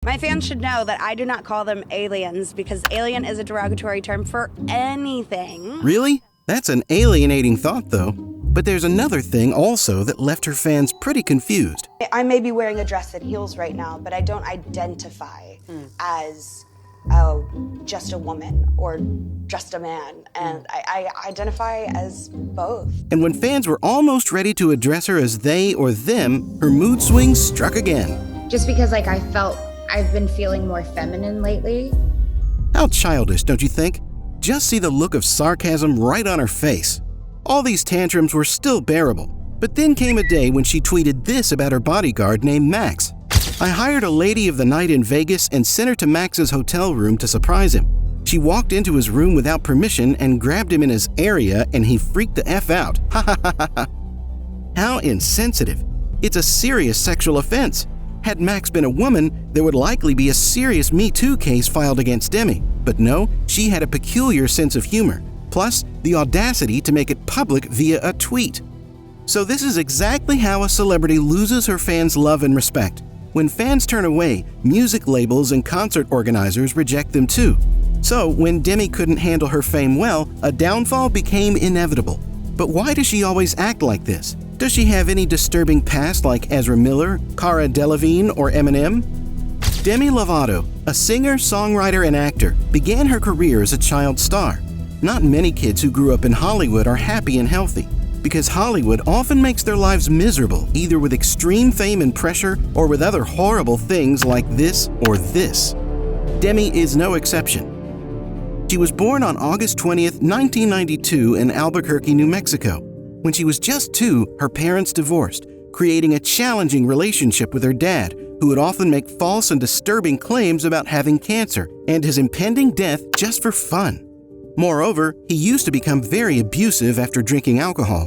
My fans should know that I do not call them aliens because alien is a derogatory term for anything. Really? That's an alienating thought, though. But there's another thing also that left her fans pretty confused. I may be wearing a dress and heels right now, but I don't identify as just a woman or just a man. And I identify as both. And when fans were almost ready to address her as they or them, her mood swings struck again. Just because I've been feeling more feminine lately. How childish, don't you think? Just see the look of sarcasm right on her face. All these tantrums were still bearable, but then came a day when she tweeted this about her bodyguard named Max. I hired a lady of the night in Vegas and sent her to Max's hotel room to surprise him. She walked into his room without permission and grabbed him in his area, and he freaked the F out. Ha ha ha ha ha. How insensitive. It's a serious sexual offense. Had Max been a woman, there would likely be a serious Me Too case filed against Demi. But no, she had a peculiar sense of humor, plus the audacity to make it public via a tweet. So this is exactly how a celebrity loses her fans' love and respect. When fans turn away, music labels and concert organizers reject them too. So when Demi couldn't handle her fame well, a downfall became inevitable. But why does she always act like this? Does she have any disturbing past like Ezra Miller, Cara Delevigne, or Eminem? Demi Lovato, a singer, songwriter, and actor, began her career as a child star. Not many kids who grew up in Hollywood are happy and healthy, because Hollywood often makes their lives miserable, either with extreme fame and pressure or with other horrible things like this or this. Demi is no exception. She was born on August 20th, 1992 in Albuquerque, New Mexico. When she was just 2, her parents divorced, creating a challenging relationship with her dad, who would often make false and disturbing claims about having cancer and his impending death just for fun. Moreover, he used to become very abusive after drinking alcohol.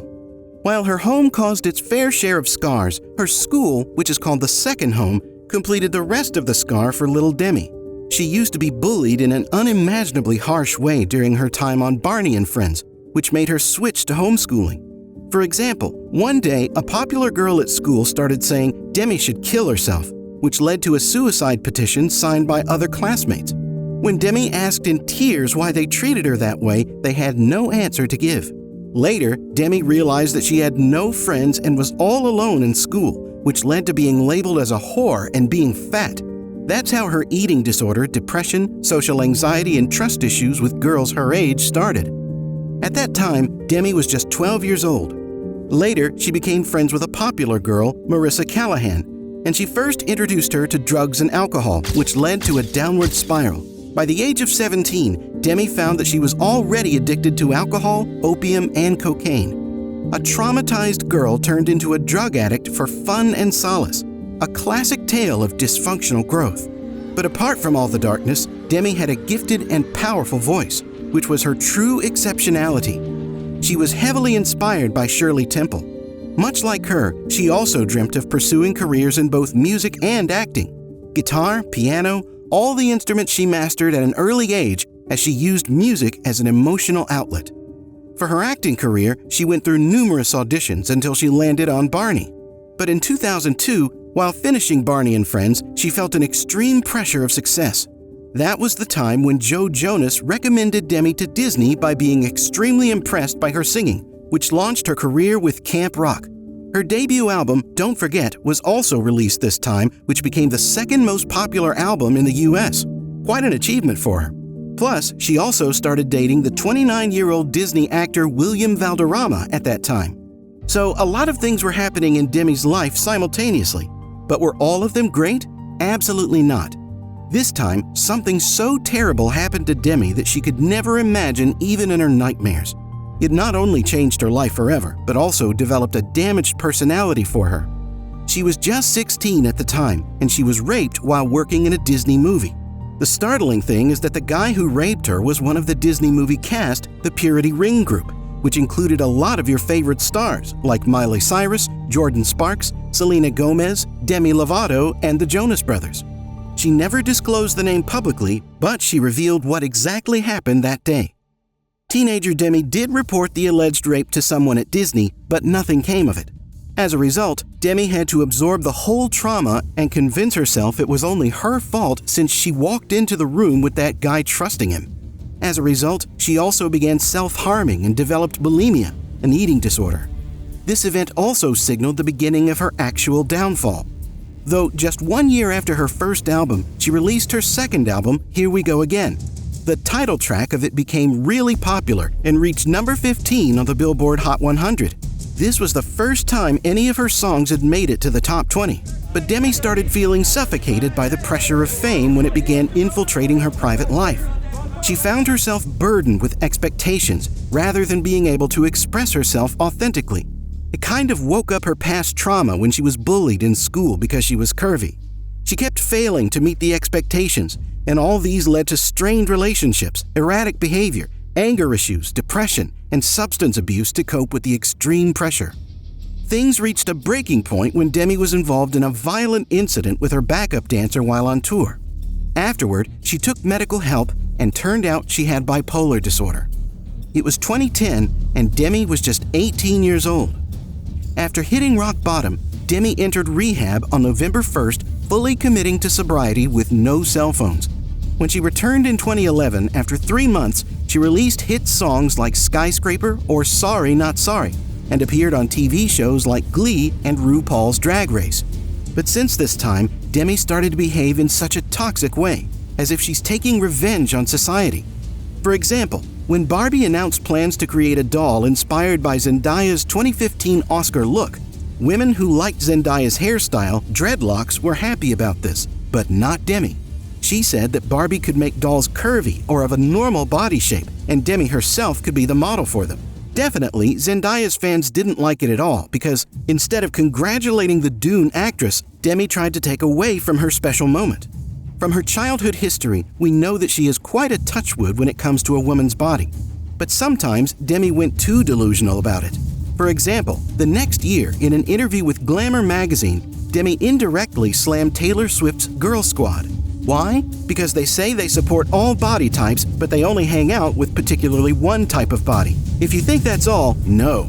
While her home caused its fair share of scars, her school, which is called the second home, completed the rest of the scar for little Demi. She used to be bullied in an unimaginably harsh way during her time on Barney and Friends, which made her switch to homeschooling. For example, one day, a popular girl at school started saying Demi should kill herself, which led to a suicide petition signed by other classmates. When Demi asked in tears why they treated her that way, they had no answer to give. Later, Demi realized that she had no friends and was all alone in school, which led to being labeled as a whore and being fat. That's how her eating disorder, depression, social anxiety, and trust issues with girls her age started. At that time, Demi was just 12 years old. Later, she became friends with a popular girl, Marissa Callahan, and she first introduced her to drugs and alcohol, which led to a downward spiral. By the age of 17, Demi found that she was already addicted to alcohol, opium, and cocaine. A traumatized girl turned into a drug addict for fun and solace, a classic tale of dysfunctional growth. But apart from all the darkness, Demi had a gifted and powerful voice, which was her true exceptionality. She was heavily inspired by Shirley Temple. Much like her, she also dreamt of pursuing careers in both music and acting. Guitar, piano, all the instruments she mastered at an early age as she used music as an emotional outlet. For her acting career, she went through numerous auditions until she landed on Barney. But in 2002, while finishing Barney and Friends, she felt an extreme pressure of success. That was the time when Joe Jonas recommended Demi to Disney by being extremely impressed by her singing, which launched her career with Camp Rock. Her debut album, Don't Forget, was also released this time, which became the second most popular album in the US. Quite an achievement for her. Plus, she also started dating the 29-year-old Disney actor William Valderrama at that time. So a lot of things were happening in Demi's life simultaneously. But were all of them great? Absolutely not. This time, something so terrible happened to Demi that she could never imagine even in her nightmares. It not only changed her life forever, but also developed a damaged personality for her. She was just 16 at the time, and she was raped while working in a Disney movie. The startling thing is that the guy who raped her was one of the Disney movie cast, the Purity Ring Group, which included a lot of your favorite stars like Miley Cyrus, Jordan Sparks, Selena Gomez, Demi Lovato, and the Jonas Brothers. She never disclosed the name publicly, but she revealed what exactly happened that day. Teenager Demi did report the alleged rape to someone at Disney, but nothing came of it. As a result, Demi had to absorb the whole trauma and convince herself it was only her fault since she walked into the room with that guy trusting him. As a result, she also began self-harming and developed bulimia, an eating disorder. This event also signaled the beginning of her actual downfall. Though just 1 year after her first album, she released her second album, Here We Go Again. The title track of it became really popular and reached number 15 on the Billboard Hot 100. This was the first time any of her songs had made it to the top 20, but Demi started feeling suffocated by the pressure of fame when it began infiltrating her private life. She found herself burdened with expectations rather than being able to express herself authentically. It kind of woke up her past trauma when she was bullied in school because she was curvy. She kept failing to meet the expectations, and all these led to strained relationships, erratic behavior, anger issues, depression, and substance abuse to cope with the extreme pressure. Things reached a breaking point when Demi was involved in a violent incident with her backup dancer while on tour. Afterward, she took medical help and turned out she had bipolar disorder. It was 2010 and Demi was just 18 years old. After hitting rock bottom, Demi entered rehab on November 1st, fully committing to sobriety with no cell phones. When she returned in 2011, after 3 months, she released hit songs like Skyscraper or Sorry Not Sorry and appeared on TV shows like Glee and RuPaul's Drag Race. But since this time, Demi started to behave in such a toxic way, as if she's taking revenge on society. For example, when Barbie announced plans to create a doll inspired by Zendaya's 2015 Oscar look, women who liked Zendaya's hairstyle, dreadlocks, were happy about this, but not Demi. She said that Barbie could make dolls curvy or of a normal body shape, and Demi herself could be the model for them. Definitely, Zendaya's fans didn't like it at all because instead of congratulating the Dune actress, Demi tried to take away from her special moment. From her childhood history, we know that she is quite a touchwood when it comes to a woman's body. But sometimes Demi went too delusional about it. For example, the next year, in an interview with Glamour magazine, Demi indirectly slammed Taylor Swift's Girl Squad. Why? Because they say they support all body types, but they only hang out with particularly one type of body. If you think that's all, no.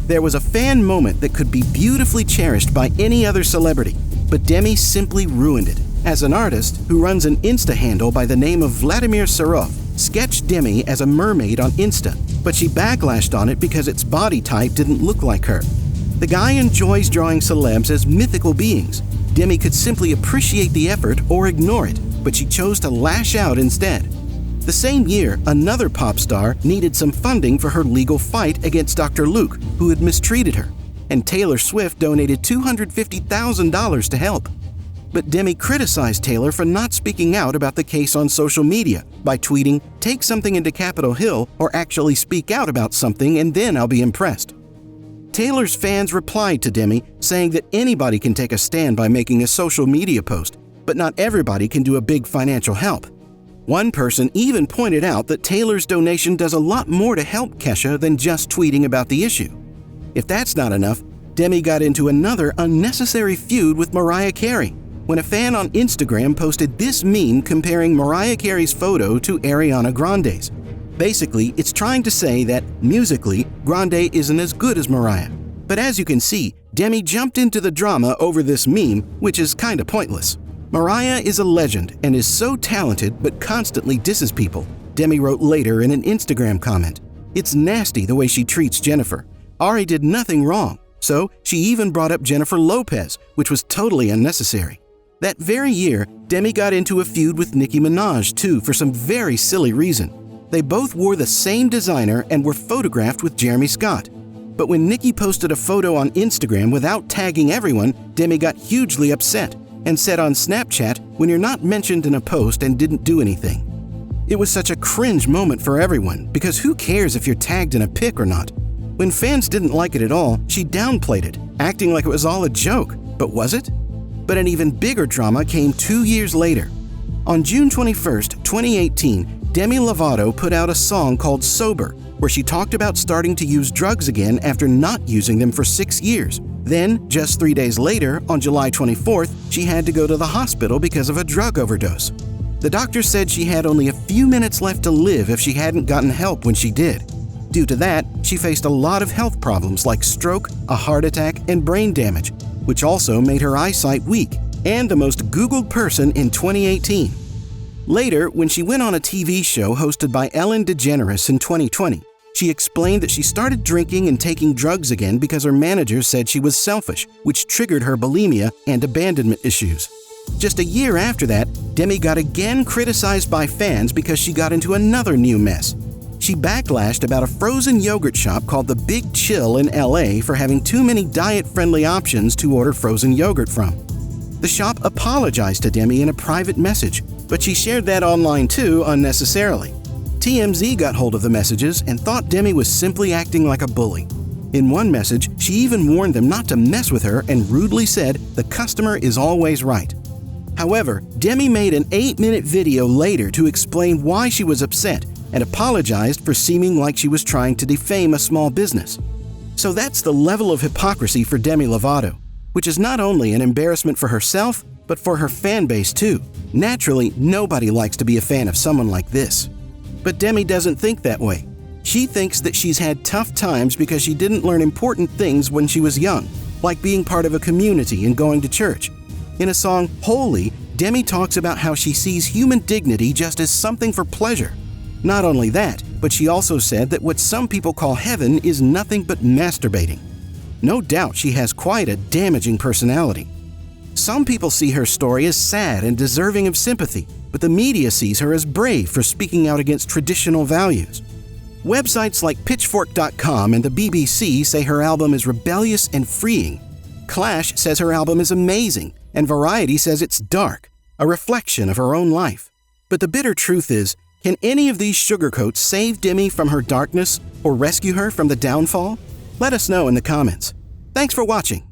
There was a fan moment that could be beautifully cherished by any other celebrity, but Demi simply ruined it. As an artist who runs an Insta handle by the name of Vladimir Serov, sketched Demi as a mermaid on Insta, but she backlashed on it because its body type didn't look like her. The guy enjoys drawing celebs as mythical beings. Demi could simply appreciate the effort or ignore it, but she chose to lash out instead. The same year, another pop star needed some funding for her legal fight against Dr. Luke, who had mistreated her, and Taylor Swift donated $250,000 to help. But Demi criticized Taylor for not speaking out about the case on social media by tweeting, "Take something into Capitol Hill or actually speak out about something and then I'll be impressed." Taylor's fans replied to Demi, saying that anybody can take a stand by making a social media post, but not everybody can do a big financial help. One person even pointed out that Taylor's donation does a lot more to help Kesha than just tweeting about the issue. If that's not enough, Demi got into another unnecessary feud with Mariah Carey when a fan on Instagram posted this meme comparing Mariah Carey's photo to Ariana Grande's. Basically, it's trying to say that, musically, Grande isn't as good as Mariah. But as you can see, Demi jumped into the drama over this meme, which is kinda pointless. Mariah is a legend and is so talented but constantly disses people, Demi wrote later in an Instagram comment. It's nasty the way she treats Jennifer. Ari did nothing wrong, so she even brought up Jennifer Lopez, which was totally unnecessary. That very year, Demi got into a feud with Nicki Minaj too for some very silly reason. They both wore the same designer and were photographed with Jeremy Scott. But when Nicki posted a photo on Instagram without tagging everyone, Demi got hugely upset and said on Snapchat, "When you're not mentioned in a post and didn't do anything." It was such a cringe moment for everyone because who cares if you're tagged in a pic or not? When fans didn't like it at all, she downplayed it, acting like it was all a joke. But was it? But an even bigger drama came 2 years later. On June 21st, 2018, Demi Lovato put out a song called Sober, where she talked about starting to use drugs again after not using them for 6 years. Then, just 3 days later, on July 24th, she had to go to the hospital because of a drug overdose. The doctor said she had only a few minutes left to live if she hadn't gotten help when she did. Due to that, she faced a lot of health problems like stroke, a heart attack, and brain damage, which also made her eyesight weak, and the most Googled person in 2018. Later, when she went on a TV show hosted by Ellen DeGeneres in 2020, she explained that she started drinking and taking drugs again because her manager said she was selfish, which triggered her bulimia and abandonment issues. Just a year after that, Demi got again criticized by fans because she got into another new mess. She backlashed about a frozen yogurt shop called the Big Chill in LA for having too many diet-friendly options to order frozen yogurt from. The shop apologized to Demi in a private message, but she shared that online too unnecessarily. TMZ got hold of the messages and thought Demi was simply acting like a bully. In one message, she even warned them not to mess with her and rudely said, "The customer is always right." However, Demi made an 8-minute video later to explain why she was upset and apologized for seeming like she was trying to defame a small business. So that's the level of hypocrisy for Demi Lovato, which is not only an embarrassment for herself, but for her fan base too. Naturally, nobody likes to be a fan of someone like this. But Demi doesn't think that way. She thinks that she's had tough times because she didn't learn important things when she was young, like being part of a community and going to church. In a song, Holy, Demi talks about how she sees human dignity just as something for pleasure. Not only that, but she also said that what some people call heaven is nothing but masturbating. No doubt she has quite a damaging personality. Some people see her story as sad and deserving of sympathy, but the media sees her as brave for speaking out against traditional values. Websites like Pitchfork.com and the BBC say her album is rebellious and freeing. Clash says her album is amazing, and Variety says it's dark, a reflection of her own life. But the bitter truth is, can any of these sugarcoats save Demi from her darkness or rescue her from the downfall? Let us know in the comments. Thanks for watching.